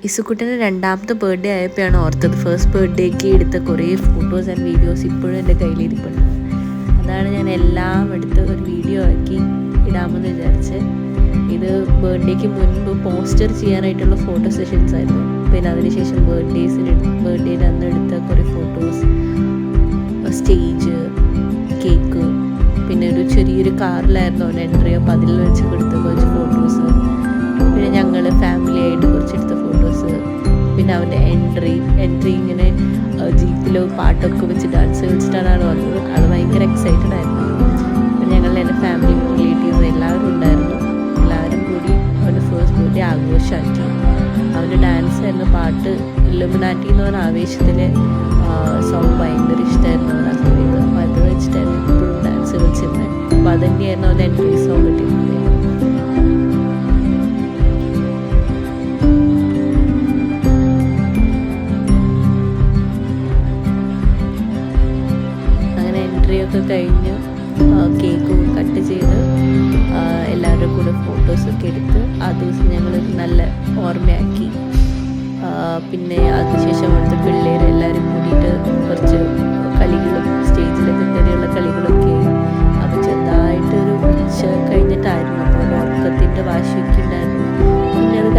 ഇസുക്കുട്ടൻ്റെ രണ്ടാമത്തെ ബർത്ത്ഡേ ആയപ്പോഴാണ് ഓർത്തത്. ഫസ്റ്റ് ബർത്ത്ഡേക്ക് എടുത്ത കുറേ ഫോട്ടോസ് ആൻഡ് വീഡിയോസ് ഇപ്പോഴും എൻ്റെ കയ്യിലിരിപ്പുണ്ട്. അതാണ് ഞാൻ എല്ലാം എടുത്ത് ഒരു വീഡിയോ ആക്കി ഇടാമെന്ന് വിചാരിച്ച്. ഇത് ബർത്ത്ഡേക്ക് മുൻപ് പോസ്റ്റർ ചെയ്യാനായിട്ടുള്ള ഫോട്ടോ സെഷൻസ് ആയിരുന്നു. പിന്നെ അതിനുശേഷം ബർത്ത്ഡേയുടെ അന്ന് എടുത്ത കുറേ ഫോട്ടോസ്, സ്റ്റേജ്, കേക്ക്, പിന്നെ ഒരു ചെറിയൊരു കാറിലായിരുന്നു അവൻ എൻട്രി. അപ്പോൾ അതിൽ വെച്ച് കൊടുത്ത കുറച്ച് ഫോട്ടോസ്, പിന്നെ ഞങ്ങൾ ഫാമിലി ആയിട്ട് കുറച്ചെടുത്ത ഫോട്ടോസ്, പിന്നെ അവൻ്റെ എൻട്രി ഇങ്ങനെ ജീപ്പിൽ പാട്ടൊക്കെ വെച്ച് ഡാൻസ് കളിച്ചിട്ടാണ് ആൾ വന്നത്. ആൾ ഭയങ്കര എക്സൈറ്റഡ് ആയിരുന്നു. പിന്നെ ഞങ്ങളുടെ എൻ്റെ ഫാമിലി റിലേറ്റീവ്സ് എല്ലാവരും ഉണ്ടായിരുന്നു. എല്ലാവരും കൂടി അവൻ്റെ ഫസ്റ്റ് ബർത്ത്ഡേ ആഘോഷമാക്കി. അവൻ്റെ ഡാൻസ് ആയിരുന്നു, പാട്ട് ഇലുമിനാറ്റി എന്ന് പറഞ്ഞ ആവേശത്തിലെ സോങ് ഭയങ്കര ഇഷ്ടമായിരുന്നു അവൻ ആ സമയത്ത്. അപ്പോൾ അത് വെച്ചിട്ടായിരുന്നു ഇപ്പോഴും ഡാൻസ് കളിച്ചിരുന്നത്. അപ്പോൾ അതുതന്നെയായിരുന്നു അവൻ്റെ എൻട്രി സോങ് കിട്ടിയിരുന്നത്. ഒക്കെ കഴിഞ്ഞ് കേക്ക് കട്ട് ചെയ്ത് എല്ലാവരുടെ കൂടെ ഫോട്ടോസൊക്കെ എടുത്ത് ആ ദിവസം ഞങ്ങൾ നല്ല ഓർമ്മയാക്കി. പിന്നെ അതിനുശേഷം അവിടുത്തെ പിള്ളേർ എല്ലാവരും കൂടിയിട്ട് കുറച്ച് കളികളും സ്റ്റേജിലൊക്കെ കയറിയുള്ള കളികളൊക്കെ. അപ്പോൾ ചെറുതായിട്ടൊരു ഉച്ച കഴിഞ്ഞിട്ടായിരുന്നു. അപ്പോൾ ഉറക്കത്തിൻ്റെ വാശിയൊക്കെ ഉണ്ടായിരുന്നു. പിന്നെ അത്